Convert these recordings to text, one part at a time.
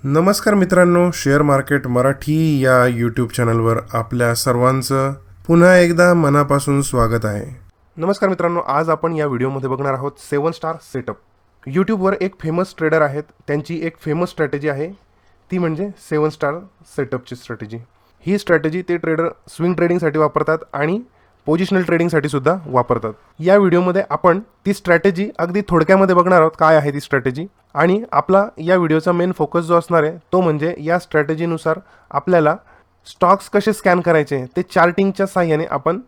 नमस्कार मित्रांनो, share market Marathi या यूट्यूब चॅनलवर आपल्या सर्वांचं पुन्हा एकदा मनापासून स्वागत आहे. नमस्कार मित्रांनो, आज आपण या व्हिडिओमध्ये बघणार आहोत 7 स्टार सेटअप. यूट्यूबवर एक फेमस ट्रेडर आहेत, त्यांची एक फेमस स्ट्रॅटेजी आहे, ती म्हणजे 7 स्टार सेटअपची स्ट्रॅटेजी. ही स्ट्रॅटेजी ते ट्रेडर स्विंग ट्रेडिंगसाठी वापरतात आणि पोझिशनल ट्रेडिंगसाठी सुद्धा वापरतात. या व्हिडिओमध्ये आपण ती स्ट्रॅटेजी अगदी थोडक्यामध्ये बघणार आहोत, काय आहे ती स्ट्रॅटेजी. आणि आपला या व्हिडिओचा मेन फोकस जो असणार आहे तो म्हणजे या स्ट्रॅटेजीनुसार आपल्याला स्टॉक्स कसे स्कॅन करायचे ते चार्टिंगच्या साहाय्याने आपण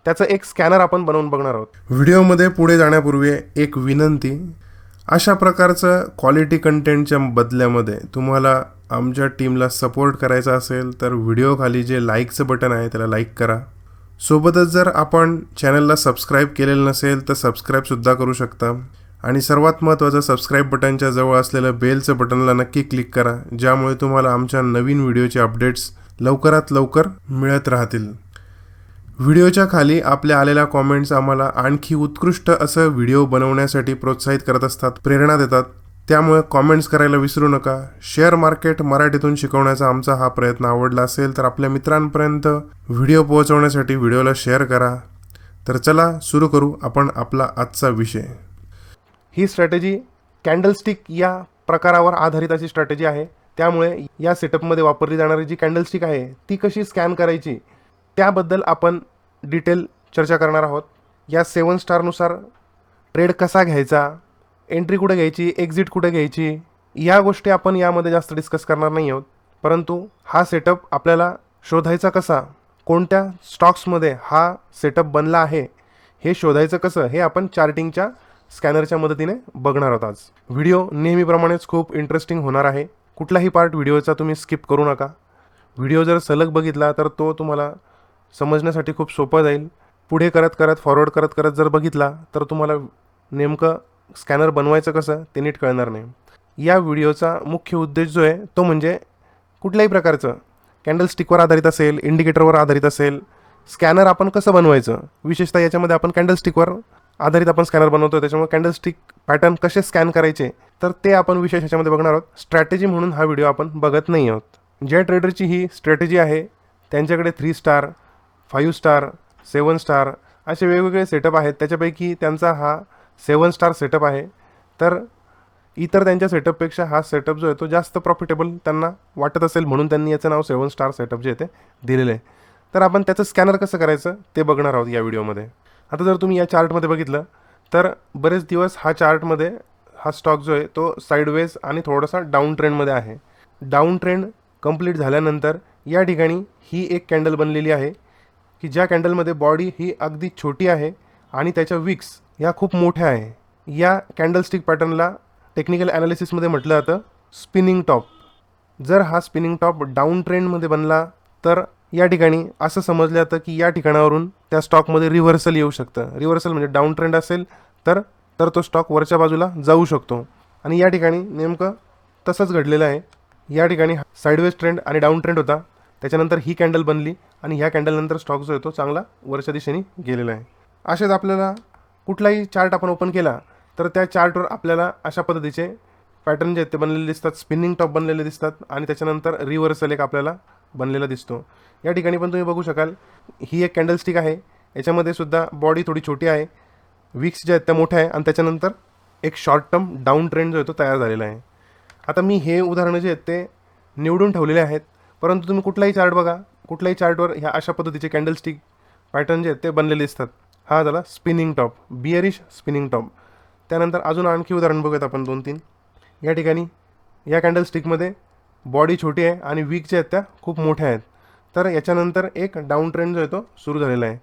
त्याचं एक स्कॅनर आपण बनवून बघणार आहोत. व्हिडिओमध्ये पुढे जाण्यापूर्वी एक विनंती, अशा प्रकारचं क्वालिटी कंटेंटच्या बदल्यामध्ये तुम्हाला आमच्या टीमला सपोर्ट करायचा असेल तर व्हिडिओ खाली जे लाईकचं बटन आहे त्याला लाईक करा. सोबतच जर आपण चॅनलला सबस्क्राईब केलेलं नसेल तर सबस्क्राईबसुद्धा करू शकता. आणि सर्वात महत्त्वाचं, सबस्क्राईब बटनच्या जवळ असलेलं बेलचं बटनला नक्की क्लिक करा, ज्यामुळे तुम्हाला आमच्या नवीन व्हिडिओचे अपडेट्स लवकरात लवकर मिळत राहतील. व्हिडिओच्या खाली आपल्या आलेल्या कॉमेंट्स आम्हाला आणखी उत्कृष्ट असं व्हिडिओ बनवण्यासाठी प्रोत्साहित करत असतात, प्रेरणा देतात. त्यामुळे कॉमेंट्स करायला विसरू नका. शेअर मार्केट मराठीतून शिकवण्याचा आमचा हा प्रयत्न आवडला असेल तर आपल्या मित्रांपर्यंत व्हिडिओ पोहोचवण्यासाठी व्हिडिओला शेअर करा. तर चला सुरू करू आपण आपला आजचा विषय. ही स्ट्रॅटेजी कॅन्डलस्टिक या प्रकारावर आधारित अशी स्ट्रॅटेजी आहे. त्यामुळे या सेटअपमध्ये वापरली जाणारी जी कॅन्डलस्टिक आहे ती कशी स्कॅन करायची त्याबद्दल आपण डिटेल चर्चा करणार आहोत. या 7 स्टारनुसार ट्रेड कसा घ्यायचा, एंट्री कुठे घ्यायची, एक्झिट कुठे घ्यायची, या गोष्टी आपण यामध्ये जास्त डिस्कस करणार नाही आहोत. परंतु हा सेटअप आपल्याला शोधायचा कसा, कोणत्या स्टॉक्समध्ये हा सेटअप बनला आहे हे शोधायचं कसं, हे आपण चार्टिंगच्या स्कॅनरच्या मदतीने बघणार आहोत. आज व्हिडिओ नेहमीप्रमाणेच खूप इंटरेस्टिंग होणार आहे. कुठलाही पार्ट व्हिडिओचा तुम्ही स्किप करू नका. व्हिडिओ जर सलग बघितला तर तो तुम्हाला समजण्यासाठी खूप सोपं जाईल. पुढे करत करत फॉरवर्ड करत करत जर बघितला तर तुम्हाला नेमकं स्कॅनर बनवायचं कसं ते नीट कळणार नाही. या व्हिडिओचा मुख्य उद्देश जो आहे तो म्हणजे कुठल्याही प्रकारचं कॅन्डलस्टिकवर आधारित असेल, इंडिकेटरवर आधारित असेल, स्कॅनर आपण कसं बनवायचं, विशेषतः याच्यामध्ये आपण कॅन्डलस्टिकवर आधारित आपण स्कॅनर बनवतो, त्याच्यामुळे कॅन्डलस्टिक पॅटर्न कसे स्कॅन करायचे तर ते आपण विशेष ह्याच्यामध्ये बघणार आहोत. स्ट्रॅटेजी म्हणून हा व्हिडिओ आपण बघत नाही आहोत. ज्या ट्रेडरची ही स्ट्रॅटेजी आहे त्यांच्याकडे 3 स्टार, 5 स्टार, 7 स्टार असे वेगवेगळे सेटअप आहेत. त्याच्यापैकी त्यांचा हा 7 स्टार सेटअप आहे. तर इतर त्यांच्या सेटअपपेक्षा हा सेटअप जो आहे तो जास्त प्रॉफिटेबल त्यांना वाटत असेल, म्हणून त्यांनी याचं नाव 7 स्टार सेटअप जे आहे ते दिलेलं आहे. तर आपण त्याचं स्कॅनर कसं करायचं ते बघणार आहोत या व्हिडिओमध्ये. आता जर तुम्ही या चार्टमध्ये बघितलं तर बरेच दिवस हा चार्टमध्ये हा स्टॉक जो आहे तो साईडवेज आणि थोडासा डाऊन ट्रेंडमध्ये आहे. डाऊन ट्रेंड कंप्लीट झाल्यानंतर या ठिकाणी ही एक कॅन्डल बनलेली आहे की ज्या कॅन्डलमध्ये बॉडी ही अगदी छोटी आहे आणि त्याच्या विक्स ह्या खूप मोठ्या आहे. या कॅन्डलस्टिक पॅटर्नला टेक्निकल ॲनालिसिसमध्ये म्हटलं जातं स्पिनिंग टॉप. जर हा स्पिनिंग टॉप डाऊन ट्रेंडमध्ये बनला तर या ठिकाणी असं समजलं जातं की या ठिकाणावरून त्या स्टॉकमध्ये रिव्हर्सल येऊ शकतं. रिव्हर्सल म्हणजे डाऊन ट्रेंड असेल तर तो स्टॉक वरच्या बाजूला जाऊ शकतो. आणि या ठिकाणी नेमकं तसंच घडलेलं आहे. या ठिकाणी साईडवेज ट्रेंड आणि डाऊन ट्रेंड होता, त्याच्यानंतर ही कॅन्डल बनली आणि ह्या कॅन्डलनंतर स्टॉक जो आहे तो चांगला वरच्या दिशेने गेलेला आहे. असेच आपल्याला कुठलाही चार्ट आपण ओपन केला तर त्या चार्टवर आपल्याला अशा पद्धतीचे पॅटर्न जे आहेत ते बनलेले दिसतात, स्पिनिंग टॉप बनलेले दिसतात आणि त्याच्यानंतर रिव्हर्सल एक आपल्याला बनलेला दिसतो. या ठिकाणी पण तुम्ही बघू शकाल ही एक कॅन्डलस्टिक आहे, याच्यामध्ये सुद्धा बॉडी थोडी छोटी आहे, विक्स ज्या आहेत त्या मोठ्या आहे आणि त्याच्यानंतर एक शॉर्ट टर्म डाऊन ट्रेंड जो आहे तो तयार झालेला आहे. आता मी हे उदाहरणं जे आहेत ते निवडून ठेवलेले आहेत, परंतु तुम्ही कुठलाही चार्ट बघा, कुठल्याही चार्टवर ह्या अशा पद्धतीचे कॅन्डलस्टिक पॅटर्न जे आहेत ते बनलेले दिसतात. हा झाला spinning top, bearish spinning top. त्यानंतर अजून आणखी उदाहरण बघूयात आपण 2-3. या ठिकाणी या कॅन्डलस्टिकमध्ये बॉडी छोटी आहे आणि विक ज्या आहेत त्या खूप मोठ्या आहेत. तर याच्यानंतर एक डाऊन ट्रेंड जो आहे तो सुरू झालेला आहे.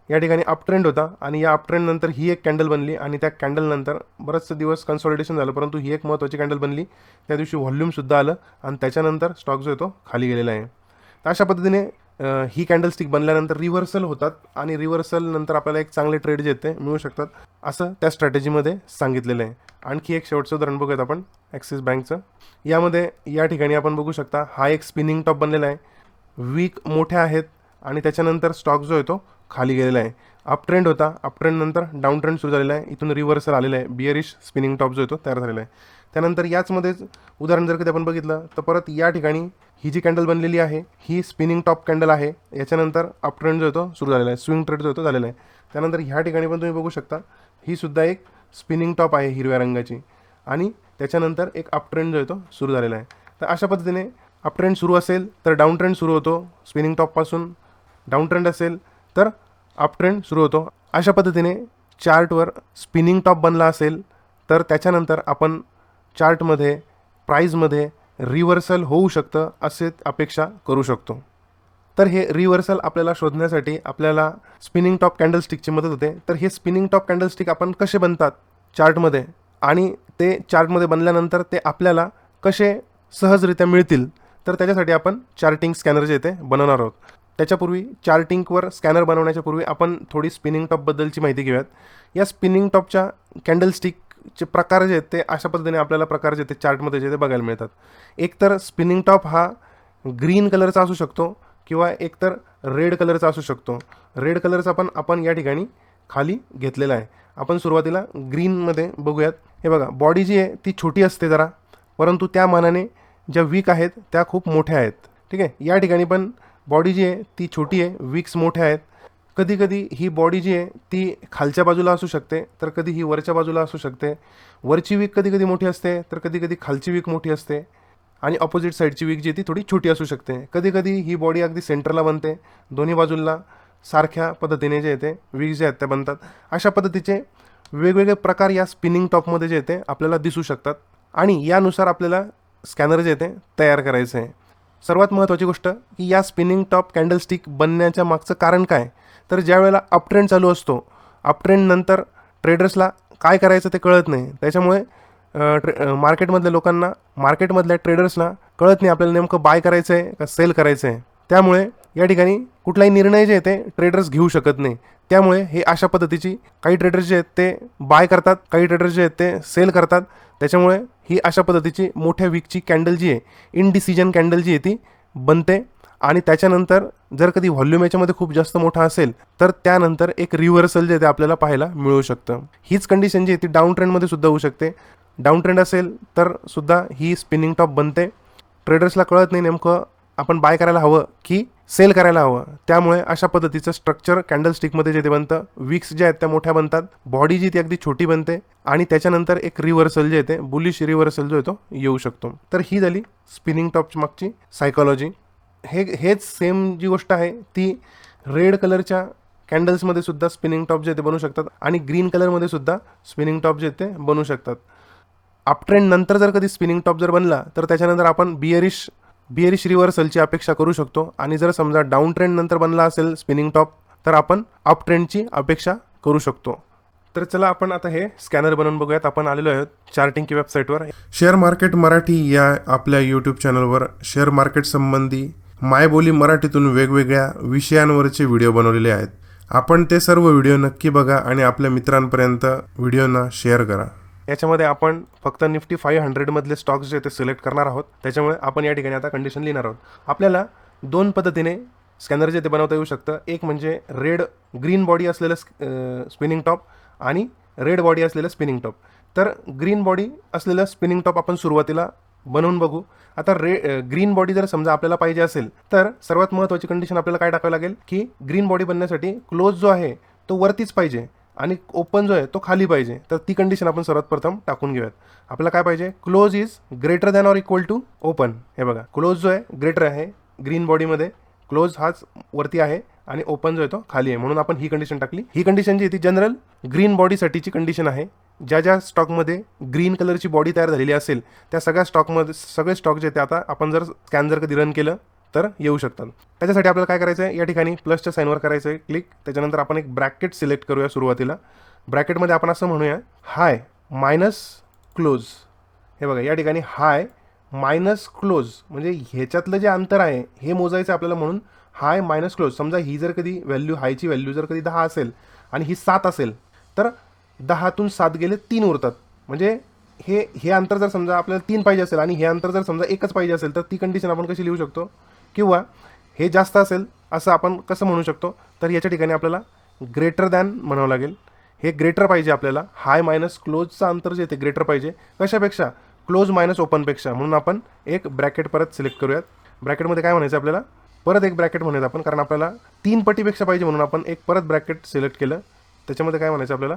या ठिकाणी अप ट्रेंड होता आणि या अप ट्रेंडनंतर ही एक कॅन्डल बनली आणि त्या कॅन्डलनंतर बरेचसे दिवस कन्सॉलिडेशन झालं, परंतु ही एक महत्त्वाची कॅन्डल बनली. त्या दिवशी व्हॉल्यूमसुद्धा आलं आणि त्याच्यानंतर स्टॉक जो आहे तो खाली गेलेला आहे. तर अशा पद्धतीने ही कॅन्डलस्टिक बनल्यानंतर रिव्हर्सल होतात आणि रिव्हर्सल नंतर आपल्याला एक चांगले ट्रेड जे आहेत ते मिळू शकतात, असं त्या स्ट्रॅटेजीमध्ये सांगितलेलं आहे. आणखी एक शेवटचं उदाहरण बघूयात आपण ॲक्सिस बँकचं. यामध्ये या ठिकाणी आपण बघू शकता हा एक स्पिनिंग टॉप बनलेला आहे, वीक मोठ्या आहेत आणि त्याच्यानंतर स्टॉक जो आहे तो खाली गेलेला आहे. अप ट्रेंड होता, अप ट्रेंड नंतर डाऊन ट्रेंड सुरू झालेला आहे, इथून रिव्हर्सल आलेला आहे, बिअरिश स्पिनिंग टॉप जो आहे तो तयार झालेला आहे. त्यानंतर याचमध्येच उदाहरण जर कधी आपण बघितलं तर परत या ठिकाणी ही जी कॅन्डल बनलेली आहे ही स्पिनिंग टॉप कॅन्डल आहे. याच्यानंतर अप ट्रेंड जो आहे तो सुरू झालेला आहे, स्विंग ट्रेड जो आहे तो झालेला आहे. त्यानंतर ह्या ठिकाणी पण तुम्ही बघू शकता ही सुद्धा एक स्पिनिंग टॉप आहे हिरव्या रंगाची, आणि त्याच्यानंतर एक अप ट्रेंड जो आहे तो सुरू झालेला आहे. तर अशा पद्धतीने अप ट्रेंड सुरू असेल तर डाऊन ट्रेंड सुरू होतो, स्पिनिंग टॉपपासून डाऊन ट्रेंड असेल तर अप ट्रेंड सुरू होतो. अशा पद्धतीने चार्टवर स्पिनिंग टॉप बनला असेल तर त्याच्यानंतर आपण चार्टमध्ये प्राईजमध्ये रिव्हर्सल होऊ शकतं असे अपेक्षा करू शकतो. तर हे रिव्हर्सल आपल्याला शोधण्यासाठी आपल्याला स्पिनिंग टॉप कॅन्डलस्टिकची मदत होते. तर हे स्पिनिंग टॉप कॅन्डलस्टिक आपण कसे बनतात चार्टमध्ये, आणि ते चार्टमध्ये बनल्यानंतर ते आपल्याला कसे सहजरित्या मिळतील, तर त्याच्यासाठी आपण चार्टिंग स्कॅनर जे ते बनवणार आहोत. त्याच्यापूर्वी चार्टिंगवर स्कॅनर बनवण्याच्या पूर्वी आपण थोडी स्पिनिंग टॉपबद्दलची माहिती घेऊयात. या स्पिनिंग टॉपच्या कॅन्डलस्टिकचे प्रकार जे आहेत ते अशा पद्धतीने आपल्याला प्रकार जे ते चार्टमध्ये जे ते बघायला मिळतात. एकतर स्पिनिंग टॉप हा ग्रीन कलरचा असू शकतो किंवा एकतर रेड कलरचा असू शकतो. रेड कलरचा पण आपण या ठिकाणी खाली घेतलेला आहे. आपण सुरुवातीला ग्रीनमध्ये बघूयात. हे बघा, बॉडी जी आहे ती छोटी असते जरा, परंतु त्या मानाने ज्या वीक आहेत त्या खूप मोठ्या आहेत. ठीक आहे, या ठिकाणी पण बॉडी जी आहे ती छोटी आहे, वीक्स मोठ्या आहेत. कधी कधी ही बॉडी जी आहे ती खालच्या बाजूला असू शकते, तर कधी ही वरच्या बाजूला असू शकते. वरची वीक कधी कधी मोठी असते, तर कधी कधी खालची वीक मोठी असते, आणि ऑपोजिट साईडची वीक जी आहे ती थोडी छोटी असू शकते. कधी कधी ही बॉडी अगदी सेंटरला बनते, दोन्ही बाजूला सारख्या पद्धतीने जे येते वीक जे आहेत त्या बनतात. अशा पद्धतीचे वेगवेगळे प्रकार या स्पिनिंग टॉपमध्ये जे येते आपल्याला दिसू शकतात, आणि यानुसार आपल्याला स्कॅनर जे येते तयार करायचं आहे. सर्वात महत्त्वाची गोष्ट की या स्पिनिंग टॉप कॅन्डलस्टिक बनण्याच्या मागचं कारण काय, तर ज्या वेळेला अप ट्रेंड चालू असतो, अप ट्रेंड नंतर ट्रेडर्सला काय करायचं ते कळत नाही. त्याच्यामुळे मार्केटमधल्या लोकांना, मार्केटमधल्या ट्रेडर्सना कळत नाही आपल्याला नेमकं बाय करायचं आहे का सेल करायचं आहे. त्यामुळे या ठिकाणी कुठलाही निर्णय जे आहे ते ट्रेडर्स घेऊ शकत नाही. त्यामुळे हे अशा पद्धतीची काही ट्रेडर्स जे आहेत ते बाय करतात, काही ट्रेडर्स जे आहेत ते सेल करतात. त्याच्यामुळे ही अशा पद्धतीची मोठ्या वीकची कॅन्डल जी आहे, इनडिसिजन कॅन्डल जी आहे ती बनते. आणि त्याच्यानंतर जर कधी व्हॉल्यूम याच्यामध्ये खूप जास्त मोठा असेल तर त्यानंतर एक रिव्हर्सल जे ते आपल्याला पाहायला मिळू शकतं. हीच कंडिशन जी आहे ती डाऊन ट्रेंडमध्ये सुद्धा होऊ शकते. डाऊन ट्रेंड असेल तर सुद्धा ही स्पिनिंग टॉप बनते. ट्रेडर्सला कळत नाही नेमकं आपण बाय करायला हवं की सेल करायला हवं. त्यामुळे अशा पद्धतीचं स्ट्रक्चर कॅन्डलस्टिकमध्ये जे ते बनतं, वीक्स ज्या आहेत त्या मोठ्या बनतात, बॉडी जी ती अगदी छोटी बनते, आणि त्याच्यानंतर एक रिव्हर्सल जे येते, बुलिश रिव्हर्सल जो येतो येऊ शकतो. तर ही झाली स्पिनिंग टॉपची मागची सायकॉलॉजी. हेच सेम जी गोष्ट आहे ती रेड कलरच्या कॅन्डल्समध्ये सुद्धा स्पिनिंग टॉप जे ते बनू शकतात, आणि ग्रीन कलरमध्ये सुद्धा स्पिनिंग टॉप जे ते बनू शकतात. अप ट्रेंड नंतर जर कधी स्पिनिंग टॉप जर बनला तर त्याच्यानंतर आपण बिअरिश रिव्हर्सलची अपेक्षा करू शकतो, आणि जर समजा डाऊन ट्रेंड नंतर बनला असेल स्पिनिंग टॉप तर आपण अप ट्रेंडची अपेक्षा करू शकतो. तर चला आपण आता हे स्कॅनर बनवून बघूयात. आपण आलेलो आहोत चार्टिंग की वेबसाईटवर. शेअर मार्केट मराठी या आपल्या यूट्यूब चॅनलवर शेअर मार्केट संबंधी मायबोली मराठीतून वेगवेगळ्या विषयांवरचे व्हिडिओ बनवलेले आहेत. आपण ते सर्व व्हिडिओ नक्की बघा आणि आपल्या मित्रांपर्यंत व्हिडिओना शेअर करा. याच्यामध्ये आपण फक्त निफ्टी 500 मधले स्टॉक्स जे ते सिलेक्ट करणार आहोत. त्याच्यामुळे आपण या ठिकाणी आता कंडिशन लिहिणार आहोत. आपल्याला दोन पद्धतीने स्कॅनर जे ते बनवता येऊ शकतं. एक म्हणजे ग्रीन बॉडी असलेलं स्पिनिंग टॉप आणि रेड बॉडी असलेलं स्पिनिंग टॉप. तर ग्रीन बॉडी असलेलं स्पिनिंग टॉप आपण सुरुवातीला बनवून बघू. आता ग्रीन बॉडी जर समजा आपल्याला पाहिजे असेल तर सर्वात महत्त्वाची कंडिशन आपल्याला काय टाकावी लागेल की ग्रीन बॉडी बनण्यासाठी क्लोज जो आहे तो वरतीच पाहिजे आणि ओपन जो आहे तो खाली पाहिजे. तर ती कंडिशन आपण सर्वात प्रथम टाकून घेऊयात. आपल्याला काय पाहिजे, close is greater than or equal to open. हे बघा, क्लोज जो आहे ग्रेटर आहे ग्रीन बॉडीमध्ये, क्लोज हाच वरती आहे आणि ओपन जो आहे तो खाली आहे, म्हणून आपण ही कंडिशन टाकली. ही कंडिशन जी आहे ती जनरल ग्रीन बॉडीसाठीची कंडिशन आहे. ज्या स्टॉकमध्ये ग्रीन कलरची बॉडी तयार झालेली असेल त्या सगळ्या स्टॉकमध्ये सगळे स्टॉक जे ते आता आपण जर स्कॅन जर कधी रन केलं तर येऊ शकतात. त्याच्यासाठी आपल्याला काय करायचं आहे, या ठिकाणी प्लसच्या साईनवर करायचं आहे क्लिक. त्याच्यानंतर आपण एक ब्रॅकेट सिलेक्ट करूया. सुरुवातीला ब्रॅकेटमध्ये आपण असं म्हणूया हाय मायनस क्लोज. हे बघा, या ठिकाणी हाय मायनस क्लोज म्हणजे ह्याच्यातलं जे अंतर आहे हे मोजायचं आपल्याला, म्हणून हाय मायनस क्लोज. समजा ही जर कधी व्हॅल्यू, हायची व्हॅल्यू जर कधी 10 असेल आणि ही 7 असेल तर 10तून 7 गेले 3 उरतात. म्हणजे हे अंतर जर समजा आपल्याला 3 पाहिजे असेल आणि हे अंतर जर समजा 1च पाहिजे असेल तर ती कंडिशन आपण कशी लिहू शकतो, किंवा हे जास्त असेल असं आपण कसं म्हणू शकतो, तर याच्या ठिकाणी आपल्याला ग्रेटर दॅन म्हणावं लागेल. हे ग्रेटर पाहिजे आपल्याला. हाय मायनस क्लोजचं अंतर जे ते ग्रेटर पाहिजे. कशापेक्षा? क्लोज मायनस ओपनपेक्षा. म्हणून आपण एक ब्रॅकेट परत सिलेक्ट करूयात. ब्रॅकेटमध्ये काय म्हणायचं आपल्याला? परत एक ब्रॅकेट म्हणायचं आपण, कारण आपल्याला 3 पटीपेक्षा पाहिजे म्हणून आपण एक परत ब्रॅकेट सिलेक्ट केलं. त्याच्यामध्ये काय म्हणायचं आपल्याला?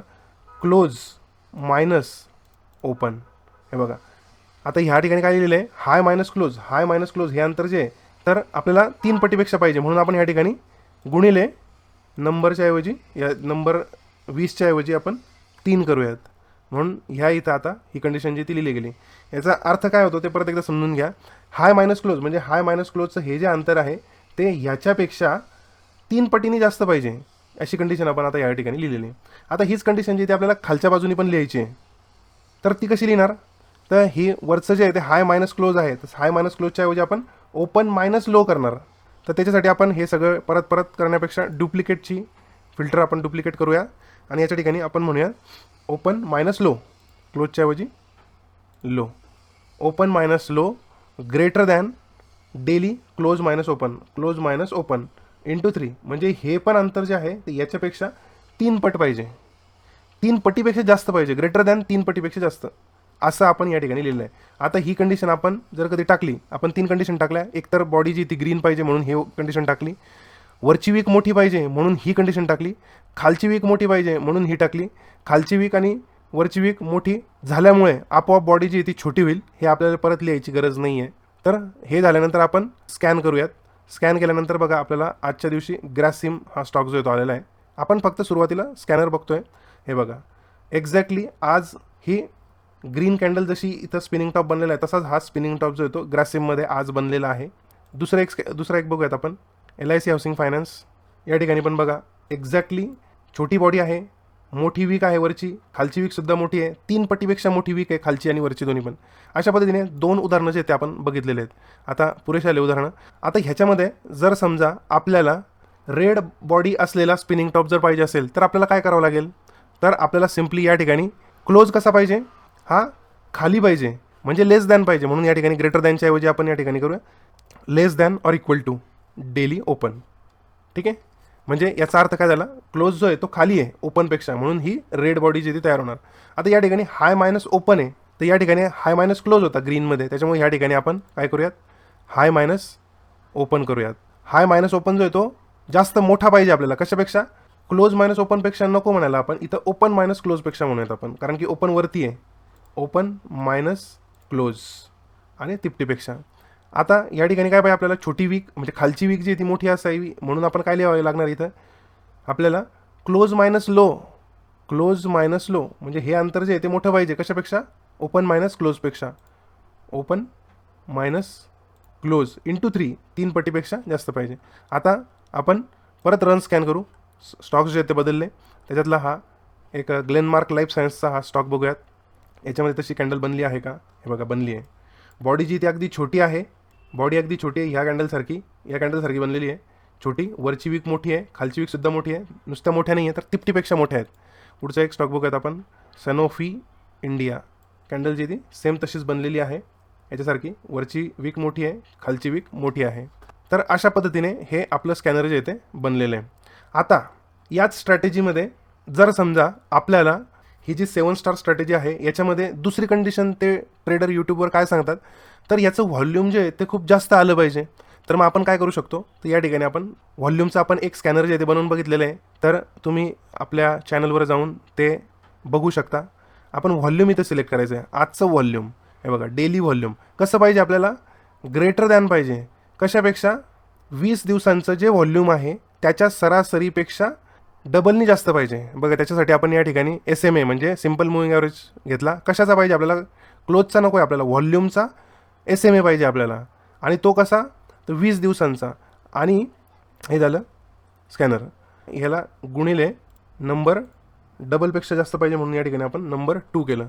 Close minus open. हे बघा, आता ह्या ठिकाणी काय लिहिलेलं आहे? हाय मायनस क्लोज. हाय मायनस क्लोज हे अंतर जे आहे, तर आपल्याला 3 पटीपेक्षा पाहिजे म्हणून आपण ह्या ठिकाणी गुणिले नंबरच्या ऐवजी, या नंबर 20च्या ऐवजी आपण 3 करूयात. म्हणून ह्या इथं आता ही कंडिशन जी ती लिहिली गेली. याचा अर्थ काय होतो ते परत एकदा समजून घ्या. हाय मायनस क्लोज म्हणजे हाय मायनस क्लोजचं हे जे अंतर आहे ते ह्याच्यापेक्षा 3 पटीने जास्त पाहिजे, अशी कंडिशन आपण आता या ठिकाणी लिहिलेली आहे. आता हीच कंडिशन जी ती आपल्याला खालच्या बाजूनी पण लिहायची आहे. तर ती कशी लिहिणार? तर ही वरचं जे आहे ते हाय मायनस क्लोज आहे, तर हाय मायनस क्लोजच्या ऐवजी आपण ओपन मायनस लो करणार. तर त्याच्यासाठी आपण हे सगळं परत परत करण्यापेक्षा डुप्लिकेटची फिल्टर आपण डुप्लिकेट करूया आणि याच्या ठिकाणी आपण म्हणूया ओपन मायनस लो. क्लोजच्या ऐवजी low. Open minus low greater than daily close minus open. Close minus open into 3. म्हणजे हे पण अंतर जे आहे ते याच्यापेक्षा 3 पट पाहिजे. 3 पटीपेक्षा जास्त पाहिजे. ग्रेटर दॅन 3 पटीपेक्षा जास्त, असं आपण या ठिकाणी लिहिलं आहे. आता ही कंडिशन आपण जर कधी टाकली, आपण 3 कंडिशन टाकल्या. एकतर बॉडी जी ती ग्रीन पाहिजे म्हणून हे कंडिशन टाकली, वरची वीक मोठी पाहिजे म्हणून ही कंडिशन टाकली, खालची वीक मोठी पाहिजे म्हणून ही टाकली. खालची वीक आणि वरची वीक मोठी झाल्यामुळे आपोआप बॉडी जी ती छोटी होईल. हे आपल्याला परत लिहायची गरज नाही आहे. तर हे झाल्यानंतर आपण स्कॅन करूयात. स्कॅन केल्यानंतर बघा आपल्याला आजच्या दिवशी ग्रासिम हा स्टॉक जो आहे तो आलेला आहे. आपण फक्त सुरुवातीला स्कॅनर बघतोय. हे बघा, एक्झॅक्टली आज ही ग्रीन कॅन्डल जशी इथं स्पिनिंग टॉप बनलेला आहे तसाच हा स्पिनिंग टॉप जो आहे तो ग्रासिममध्ये आज बनलेला आहे. दुसरा एक बघूयात आपण. LIC हाऊसिंग फायनान्स या ठिकाणी पण बघा एक्झॅक्टली छोटी बॉडी आहे, मोठी वीक आहे वरची, खालची वीकसुद्धा मोठी आहे. 3 पटीपेक्षा मोठी वीक आहे खालची आणि वरची दोन्ही पण. अशा पद्धतीने 2 उदाहरणं जे ते आपण बघितलेले आहेत. आता पुरेसे आले उदाहरणं. आता ह्याच्यामध्ये जर समजा आपल्याला रेड बॉडी असलेला स्पिनिंग टॉप जर पाहिजे असेल तर आपल्याला काय करावं लागेल? तर आपल्याला सिम्पली या ठिकाणी क्लोज कसा पाहिजे? हा खाली पाहिजे, म्हणजे लेस दॅन पाहिजे. म्हणून या ठिकाणी ग्रेटर दॅनच्या ऐवजी आपण या ठिकाणी करूया less than or equal to daily open. ठीक आहे, म्हणजे याचा अर्थ काय झाला? क्लोज जो आहे तो खाली आहे ओपनपेक्षा, म्हणून ही रेड बॉडी जी ती तयार होणार. आता या ठिकाणी हाय मायनस ओपन आहे, तर या ठिकाणी हाय मायनस क्लोज होता ग्रीनमध्ये, त्याच्यामुळे या ठिकाणी आपण काय करूयात? हाय मायनस ओपन करूयात. हाय मायनस ओपन जो आहे तो जास्त मोठा पाहिजे आपल्याला. कशापेक्षा? क्लोज मायनस ओपनपेक्षा नको म्हणायला आपण, इथं ओपन मायनस क्लोजपेक्षा म्हणूयात आपण, कारण की ओपन वरती आहे. ओपन मायनस क्लोज आणि तिपटीपेक्षा. आता या ठिकाणी काय पाहिजे आपल्याला? छोटी वीक म्हणजे खालची वीक जी आहे ती मोठी असावी, म्हणून आपण काय लिहावं लागणार इथं? आपल्याला close minus low. Close minus low म्हणजे हे अंतर जे आहे ते मोठं पाहिजे. कशापेक्षा? ओपन मायनस क्लोजपेक्षा. ओपन मायनस क्लोज इंटू 3 पटीपेक्षा जास्त पाहिजे. आता आपण परत रन स्कॅन करू. स्टॉक्स जे आहेत ते बदलले. त्याच्यातला हा एक ग्लेनमार्क लाईफ सायन्सचा हा स्टॉक बघूयात. याच्यामध्ये तशी कॅन्डल बनली आहे का? हे बघा बनली आहे. बॉडी जी ती अगदी छोटी आहे. बॉडी अगदी छोटी आहे, ह्या कॅन्डलसारखी, या कॅन्डलसारखी बनलेली आहे. छोटी, वरची वीक मोठी आहे, खालची वीकसुद्धा मोठी आहे. नुसत्या मोठ्या नाही आहे तर तिपटीपेक्षा मोठ्या आहेत. पुढचा एक स्टॉक बघूयात आपण. Sanofi India. कॅन्डल जी ती सेम तशीच बनलेली आहे याच्यासारखी. वरची वीक मोठी आहे, खालची वीक मोठी आहे. तर अशा पद्धतीने हे आपलं स्कॅनर जे आहे ते बनलेलं आहे. आता याच स्ट्रॅटेजीमध्ये जर समजा आपल्याला ही जी 7 स्टार स्ट्रॅटेजी आहे याच्यामध्ये दुसरी कंडिशन ते ट्रेडर यूट्यूबवर काय सांगतात, तर याचं व्हॉल्यूम जे आहे ते खूप जास्त आलं पाहिजे. तर मग आपण काय करू शकतो? तर या ठिकाणी आपण व्हॉल्यूमचं आपण एक स्कॅनर जे आहे ते बनवून बघितलेलं आहे. तर तुम्ही आपल्या चॅनलवर जाऊन ते बघू शकता. आपण व्हॉल्यूम इथं सिलेक्ट करायचं आहे. आजचं व्हॉल्यूम हे बघा, डेली व्हॉल्यूम कसं पाहिजे आपल्याला? ग्रेटर दॅन पाहिजे. कशापेक्षा? 20 दिवसांचं जे व्हॉल्यूम आहे त्याच्या सरासरीपेक्षा डबलनी जास्त पाहिजे. बघा त्याच्यासाठी आपण या ठिकाणी SMA म्हणजे सिम्पल मुव्हिंग ॲव्हरेज घेतला. कशाचा पाहिजे आपल्याला? क्लोजचा नको आहे आपल्याला, व्हॉल्यूमचा SMA पाहिजे आपल्याला. आणि तो कसा? तर 20 दिवसांचा. आणि हे झालं स्कॅनर. ह्याला गुणिले नंबर डबलपेक्षा जास्त पाहिजे म्हणून या ठिकाणी आपण नंबर 2 केलं.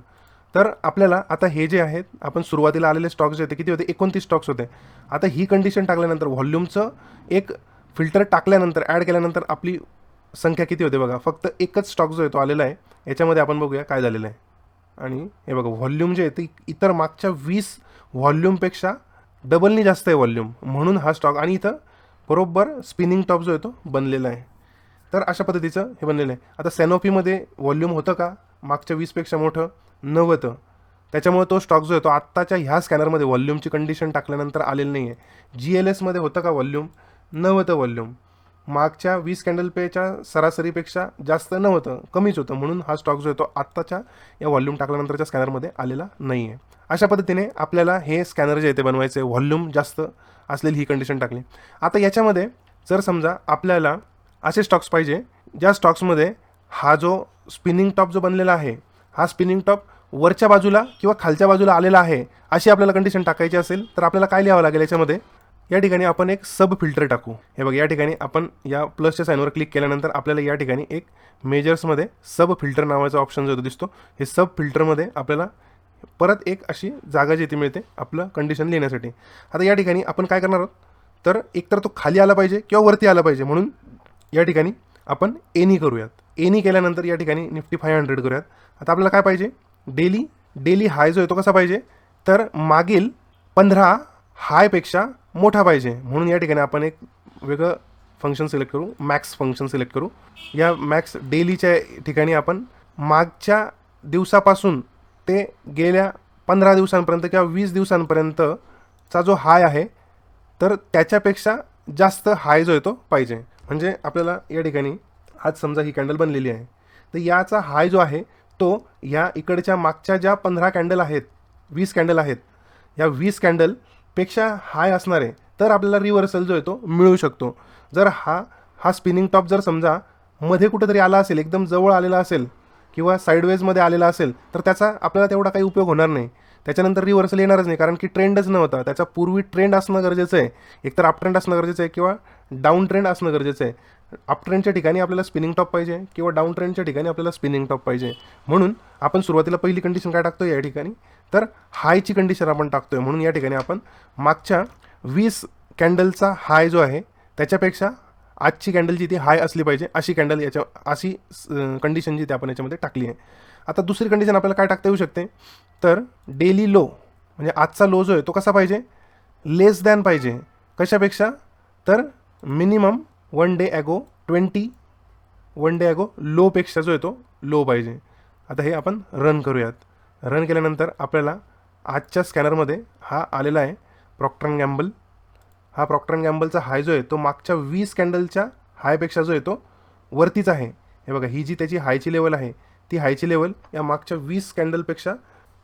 तर आपल्याला आता हे जे आहेत आपण सुरुवातीला आलेले स्टॉक्स जे होते किती होते? 29 स्टॉक्स होते. आता ही कंडिशन टाकल्यानंतर व्हॉल्यूमचं एक फिल्टर टाकल्यानंतर ॲड केल्यानंतर आपली संख्या किती होते बघा? फक्त एकच स्टॉक जो आहे तो आलेला आहे. याच्यामध्ये आपण बघूया काय झालेलं आहे. आणि हे बघा व्हॉल्यूम जे आहे ते इतर मागच्या 20 व्हॉल्यूमपेक्षा डबलनी जास्त आहे व्हॉल्यूम, म्हणून हा स्टॉक. आणि इथं बरोबर स्पिनिंग टॉप जो आहे तो बनलेला आहे. तर अशा पद्धतीचं हे बनलेलं आहे. आता सॅनोफीमध्ये व्हॉल्यूम होतं का मागच्या 20पेक्षा मोठं? नव्हतं. त्याच्यामुळे तो स्टॉक जो आहे तो आत्ताच्या ह्या स्कॅनरमध्ये व्हॉल्यूमची कंडिशन टाकल्यानंतर आलेलं नाही आहे. GLSमध्ये होतं का व्हॉल्यूम? नव्हतं व्हॉल्यूम. मागच्या 20 कॅन्डलपेच्या सरासरीपेक्षा जास्त नव्हतं, कमीच होतं. म्हणून हा स्टॉक जो आहे तो आत्ताच्या या व्हॉल्यूम टाकल्यानंतरच्या स्कॅनरमध्ये आलेला नाही आहे. अशा पद्धतीने आपल्याला हे स्कॅनर जे आहे ते बनवायचे, व्हॉल्यूम जास्त असलेली ही कंडिशन टाकली. आता याच्यामध्ये जर समजा आपल्याला असे स्टॉक्स पाहिजे ज्या स्टॉक्समध्ये हा जो स्पिनिंग टॉप जो बनलेला आहे, हा स्पिनिंग टॉप वरच्या बाजूला किंवा खालच्या बाजूला आलेला आहे, अशी आपल्याला कंडिशन टाकायची असेल तर आपल्याला काय लिहावं लागेल याच्यामध्ये? या ठिकाणी आपण एक सब फिल्टर टाकू. हे बघा, या ठिकाणी आपण या प्लसच्या साईनवर क्लिक केल्यानंतर आपल्याला या ठिकाणी एक मेजर्समध्ये सब फिल्टर नावाचा ऑप्शन जो दिसतो, हे सब फिल्टरमध्ये आपल्याला परत एक अशी जागा जी ती मिळते आपलं कंडिशन लिहिण्यासाठी. आता या ठिकाणी आपण काय करणार आहोत, तर एकतर तो खाली आला पाहिजे किंवा वरती आला पाहिजे. म्हणून या ठिकाणी आपण एनी करूयात. एनी केल्यानंतर या ठिकाणी निफ्टी 500 करूयात. आता आपल्याला काय पाहिजे? डेली हाय जो आहे तो कसा पाहिजे, तर मागील 15 हायपेक्षा मोठा पाहिजे. म्हणून या ठिकाणी आपण एक वेगळं फंक्शन सिलेक्ट करू, मॅक्स फंक्शन सिलेक्ट करू. या मॅक्स डेलीच्या ठिकाणी आपण मागच्या दिवसापासून ते गेल्या 15 दिवसांपर्यंत किंवा 20 दिवसांपर्यंतचा जो हाय आहे तर त्याच्यापेक्षा जास्त हाय जो आहे तो पाहिजे. म्हणजे आपल्याला या ठिकाणी आज समजा ही कॅन्डल बनलेली आहे, तर याचा हाय जो आहे तो या इकडच्या मागच्या ज्या 15 कॅन्डल आहेत, 20 कॅन्डल आहेत, या 20 कॅन्डलपेक्षा हाय असणार आहे, तर आपल्याला रिव्हर्सल जो आहे तो मिळू शकतो. जर हा स्पिनिंग टॉप जर समजा मध्ये कुठेतरी आला असेल, एकदम जवळ आलेला असेल किंवा साईडवेजमध्ये आलेला असेल, तर त्याचा आपल्याला तेवढा काही उपयोग होणार नाही. त्याच्यानंतर रिव्हर्सल येणारच नाही, कारण की ट्रेंडच नव्हता. त्याचा पूर्वी ट्रेंड असणं गरजेचं आहे, एकतर अप ट्रेंड असणं गरजेचं आहे किंवा डाऊन ट्रेंड असणं गरजेचं आहे. अप ट्रेंडच्या ठिकाणी आपल्याला स्पिनिंग टॉप पाहिजे किंवा डाऊन ट्रेंडच्या ठिकाणी आपल्याला स्पिनिंग टॉप पाहिजे. म्हणून आपण सुरुवातीला पहिली कंडिशन काय टाकतोय या ठिकाणी, तर हायची कंडिशन आपण टाकतोय. म्हणून या ठिकाणी आपण मागच्या 20 कॅन्डलचा हाय जो आहे त्याच्यापेक्षा आजची कॅन्डल जी ती हाय असली पाहिजे, अशी कॅन्डल अशी कंडिशन जी ती आपण याच्यामध्ये टाकली आहे. आता दुसरी कंडिशन आपल्याला काय टाकता येऊ शकते, तर डेली लो, म्हणजे आजचा लो जो आहे तो कसा पाहिजे? लेस दॅन पाहिजे. कशापेक्षा? तर minimum 1 day ago 1 day ago लोपेक्षा जो आहे तो लो पाहिजे. आता हे आपण रन करूयात. रन केल्यानंतर आपल्याला आजच्या स्कॅनरमध्ये हा आलेला आहे प्रॉक्टर अँड गॅम्बल. हा प्रॉक्टर अँड गॅम्बलचा हाय जो आहे तो मागच्या 20 कॅन्डलच्या हायपेक्षा जो आहे तो वरतीच आहे. हे बघा, ही जी त्याची हायची लेवल आहे ती हायची लेवल या मागच्या 20 कॅन्डलपेक्षा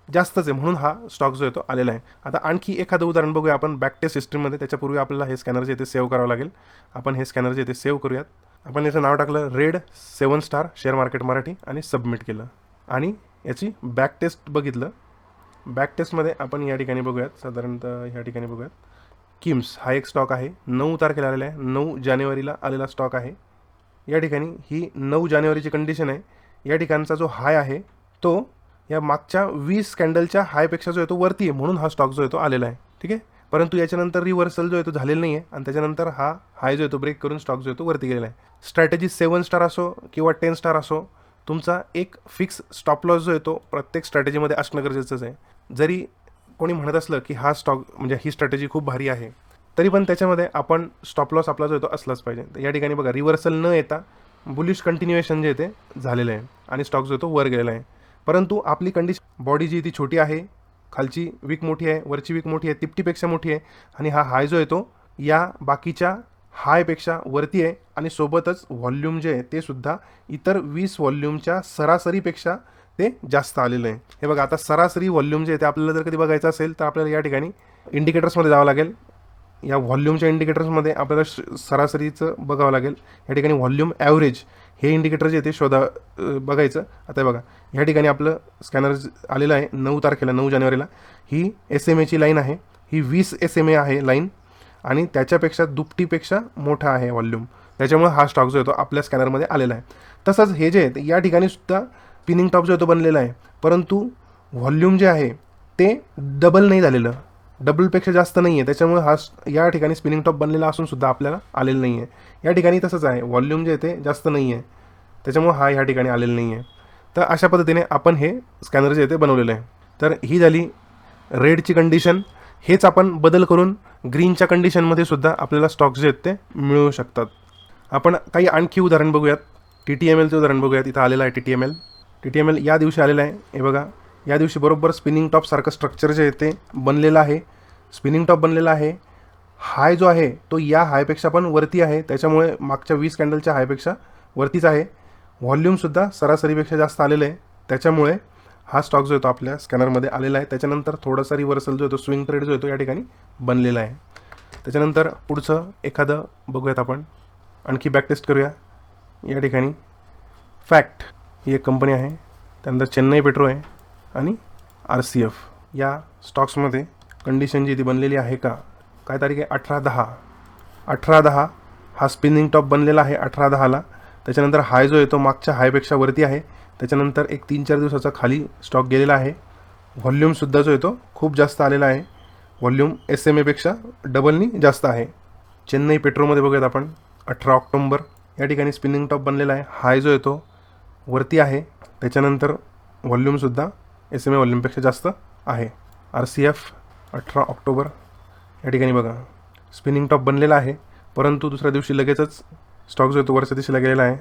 जास्तच आहे. म्हणून हा स्टॉक जो आहे तो आलेला आहे. आता आणखी एखादं उदाहरण बघूया आपण बॅकटेस्ट सिस्टममध्ये. त्याच्यापूर्वी आपल्याला हे स्कॅनर जे ते सेव्ह करावं लागेल. आपण हे स्कॅनर जे ते सेव्ह करूयात. आपण याचं नाव टाकलं red 7 star share market Marathi आणि सबमिट केलं आणि याची बॅकटेस्ट बघितलं. बॅकटेस्टमध्ये आपण या ठिकाणी बघूयात, साधारणतः या ठिकाणी बघूयात किम्स हा एक स्टॉक आहे, 9 तारखेला आलेला आहे, 9 जानेवारीला आलेला स्टॉक आहे. या ठिकाणी ही 9 जानेवारीची कंडिशन आहे. या ठिकाणचा जो हाय आहे तो या मागच्या 20 कॅन्डलच्या हायपेक्षा जो आहे तो वरती आहे. म्हणून हा स्टॉक जो आहे तो आलेला आहे. ठीक आहे, परंतु याच्यानंतर रिव्हर्सल जो आहे तो झालेला नाही आहे आणि त्याच्यानंतर हा हाय जो आहे तो ब्रेक करून स्टॉक जो आहे तो वरती गेलेला आहे. स्ट्रॅटेजी 7 स्टार असो किंवा 10 स्टार असो, तुमचा एक फिक्स स्टॉप लॉस जो आहे तो प्रत्येक स्ट्रॅटेजीमध्ये असणं गरजेचंच आहे. जरी कोणी म्हणत असलं की हा स्टॉक म्हणजे ही स्ट्रॅटेजी खूप भारी आहे, तरी पण त्याच्यामध्ये आपण स्टॉप लॉस आपला जो आहे तो असलाच पाहिजे. तर या ठिकाणी बघा, रिव्हर्सल न येता बुलिश कंटिन्युएशन जे ते झालेलं आहे आणि स्टॉक जो आहे तो वर गेलेला आहे. परंतु आपली कंडिशन बॉडी जी ती छोटी आहे, खालची वीक मोठी आहे, वरची वीक मोठी आहे, तिपटीपेक्षा मोठी आहे आणि हा हाय जो आहे तो या बाकीच्या हायपेक्षा वरती आहे आणि सोबतच व्हॉल्यूम जे आहे ते सुद्धा इतर 20 व्हॉल्यूमच्या सरासरीपेक्षा ते जास्त आलेलं आहे. हे बघा, आता सरासरी व्हॉल्यूम जे आहे ते आपल्याला जर कधी बघायचं असेल तर आपल्याला या ठिकाणी इंडिकेटर्समध्ये जावं लागेल. या व्हॉल्यूमच्या इंडिकेटर्समध्ये आपल्याला सरासरीचं बघावं लागेल. या ठिकाणी व्हॉल्यूम ॲव्हरेज हे इंडिकेटर जे ते बघायचं. आता बघा, ह्या ठिकाणी आपलं स्कॅनर आलेलं आहे 9 तारखेला, 9 जानेवारीला. ही SMAची लाईन आहे, ही 20 SMA आहे लाईन आणि त्याच्यापेक्षा दुपटीपेक्षा मोठा आहे व्हॉल्यूम. त्याच्यामुळे हा स्टॉक जो आहे तो आपल्या स्कॅनरमध्ये आलेला आहे. तसंच हे जे आहे या ठिकाणी सुद्धा स्पिनिंग टॉप जो आहे तो बनलेला आहे, परंतु व्हॉल्यूम जे आहे ते डबल नाही झालेलं, डबलपेक्षा जास्त नाही आहे. त्याच्यामुळे हा या ठिकाणी स्पिनिंग टॉप बनलेला असून सुद्धा आपल्याला आलेलं नाही आहे. या ठिकाणी तसंच आहे, व्हॉल्यूम जे आहे ते जास्त नाही आहे, त्याच्यामुळे हा ह्या ठिकाणी आलेलं नाही आहे. तर अशा पद्धतीने आपण हे स्कॅनर जे आहे ते बनवलेलं आहे. तर ही झाली रेडची कंडिशन. हेच आपण बदल करून ग्रीनच्या कंडिशनमध्ये सुद्धा आपल्याला स्टॉक्स जे आहेत ते मिळू शकतात. आपण काही आणखी उदाहरण बघूयात. TTMLचं उदाहरण बघूयात. इथं आलेलं आहे TTML या दिवशी आलेलं आहे. हे बघा, या दिवशी बरोबर स्पिनिंग टॉप सारखं स्ट्रक्चर जे आहे ते बनलेलं आहे. स्पिनिंग टॉप बनलेला आहे. हाय जो आहे तो या हायपेक्षा पण वरती आहे, त्याच्यामुळे मागच्या 20 कॅन्डलच्या हायपेक्षा वरतीच आहे. व्हॉल्यूमसुद्धा सरासरीपेक्षा जास्त आलेलं आहे, त्याच्यामुळे हा स्टॉक जो आहे तो आपल्या स्कॅनरमध्ये आलेला आहे. त्याच्यानंतर थोडासा रिव्हर्सल जो आहे तो स्विंग ट्रेड जो आहे तो या ठिकाणी बनलेला आहे. त्याच्यानंतर पुढचं एखादं बघूयात आपण, आणखी बॅक टेस्ट करूया. या ठिकाणी फॅक्ट ही एक कंपनी आहे, त्यानंतर चेन्नई पेट्रो आहे आणि RCF. या स्टॉक्समध्ये कंडिशन जी ती बनलेली आहे का, काय तारीख आहे 18/10 हा स्पिनिंग टॉप बनलेला आहे 18/10ला. त्याच्यानंतर हाय जो आहे तो मागच्या हायपेक्षा वरती आहे. त्याच्यानंतर एक 3-4 दिवसाचा खाली स्टॉक गेलेला आहे. व्हॉल्यूमसुद्धा जो आहे तो खूप जास्त आलेला आहे. व्हॉल्यूम SMA पेक्षा डबलनी जास्त आहे. चेन्नई पेट्रोमध्ये बघूयात आपण, 18 ऑक्टोबर या ठिकाणी स्पिनिंग टॉप बनलेला आहे. हाय जो आहे तो वरती आहे. त्याच्यानंतर व्हॉल्यूमसुद्धा SMA व्हॉल्यूमपेक्षा जास्त आहे. RCF 18 ऑक्टोबर या ठिकाणी बघा स्पिनिंग टॉप बनलेला आहे, परंतु दुसऱ्या दिवशी लगेचच स्टॉक जो आहे तो वरच्या दिशेला गेलेला आहे.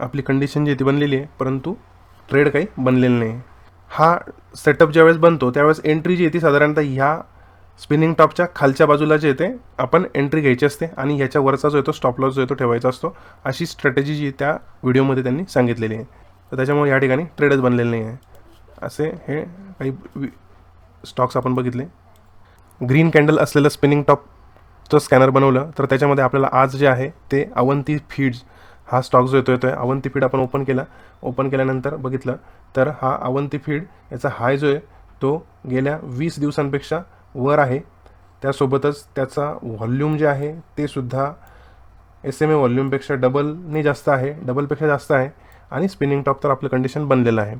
आपली कंडिशन जी ती बनलेली आहे, परंतु ट्रेड काही बनलेलं नाही. हा सेटअप ज्यावेळेस बनतो त्यावेळेस एंट्री जी आहे ती साधारणतः ह्या स्पिनिंग टॉपच्या खालच्या बाजूला जे येते आपण एंट्री घ्यायची असते आणि ह्याच्या वरचा जो आहे तो स्टॉप लॉस जो आहे तो ठेवायचा असतो. अशी स्ट्रॅटेजी जी त्या व्हिडिओमध्ये त्यांनी सांगितलेली आहे. तर त्याच्यामुळे या ठिकाणी ट्रेडच बनलेलं नाही आहे. असे हे काही स्टॉक्स आपण बघितले. ग्रीन कॅन्डल असलेलं स्पिनिंग टॉपचं स्कॅनर बनवलं तर त्याच्यामध्ये आपल्याला आज जे आहे ते अवंती फीड्स हा स्टॉक जो येतो आहे. अवंती फीड आपण ओपन केल्यानंतर बघितलं तर हा अवंती फीड याचा हाय जो आहे तो गेल्या 20 दिवसांपेक्षा वर आहे. त्यासोबतच त्याचा व्हॉल्यूम जे आहे ते सुद्धा SMA व्हॉल्यूमपेक्षा डबलपेक्षा जास्त आहे आणि स्पिनिंग टॉप तर आपलं कंडिशन बनलेलं आहे.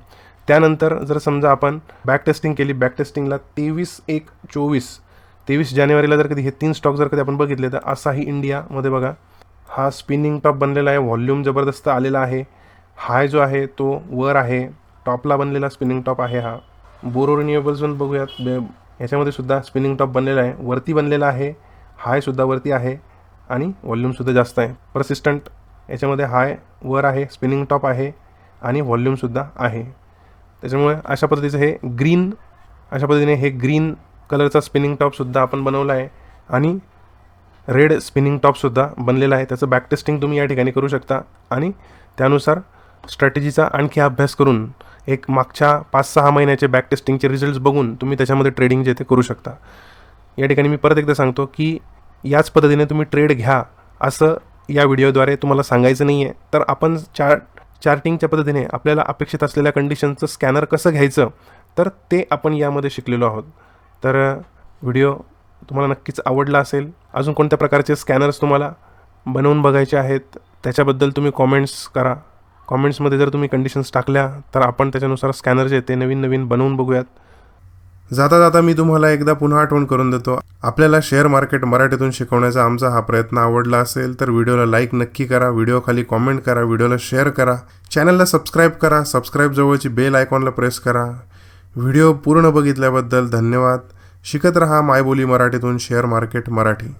त्यानंतर जर समजा आपण बॅक टेस्टिंग केली, बॅक टेस्टिंगला 23 जानेवारीला जर कधी हे 3 स्टॉक जर कधी आपण बघितले तर असाही इंडियामध्ये बघा हा स्पिनिंग टॉप बनलेला आहे. व्हॉल्यूम जबरदस्त आलेला आहे. हाय जो आहे तो वर आहे. टॉपला बनलेला स्पिनिंग टॉप आहे हा. बोरो रिन्युएबल्समध्ये बघूयात, याच्यामध्ये सुद्धा स्पिनिंग टॉप बनलेला आहे, वरती बनलेला आहे. हायसुद्धा वरती आहे आणि व्हॉल्यूमसुद्धा जास्त आहे. परसिस्टंट याच्यामध्ये हाय वर आहे, स्पिनिंग टॉप आहे आणि व्हॉल्यूमसुद्धा आहे. त्याच्यामुळे अशा पद्धतीने हे ग्रीन कलरचा स्पिनिंग टॉपसुद्धा आपण बनवला आहे आणि रेड स्पिनिंग टॉपसुद्धा बनलेला आहे. त्याचं बॅक टेस्टिंग तुम्ही या ठिकाणी करू शकता आणि त्यानुसार स्ट्रॅटेजीचा आणखी अभ्यास करून एक मागच्या 5-6 महिन्याचे बॅक टेस्टिंगचे रिझल्ट्स बघून तुम्ही त्याच्यामध्ये ट्रेडिंग जे ते करू शकता. या ठिकाणी मी परत एकदा सांगतो की याच पद्धतीने तुम्ही ट्रेड घ्या असं या व्हिडिओद्वारे तुम्हाला सांगायचं नाही आहे. तर आपण चार्टिंगच्या पद्धतीने आपल्याला अपेक्षित असलेल्या कंडिशनचं स्कॅनर कसं घ्यायचं तर ते आपण यामध्ये शिकलेलो आहोत. तर व्हिडिओ तुम्हाला नक्कीच आवडला असेल. अजून कोणत्या प्रकारचे स्कॅनर्स तुम्हाला बनवून बघायचे आहेत त्याच्याबद्दल तुम्ही कॉमेंट्स करा. कॉमेंट्समध्ये जर तुम्ही कंडिशन्स टाकल्या तर आपण त्याच्यानुसार स्कॅनर जे ते नवीन बनवून बघूयात. जाता जाता मी तुम्हाला एकदा पुन्हा आठवण करून देतो, आपल्याला शेअर मार्केट मराठीतून शिकवण्याचा आमचा हा प्रयत्न आवडला असेल तर व्हिडिओला लाईक नक्की करा, व्हिडिओ खाली कॉमेंट करा, व्हिडिओला शेअर करा, चॅनलला सबस्क्राईब करा, सबस्क्राईब जवळची बेल आयकॉनला प्रेस करा. व्हिडिओ पूर्ण बघितल्याबद्दल धन्यवाद. शिकत रहा मायबोली मराठीतून शेअर मार्केट मराठी.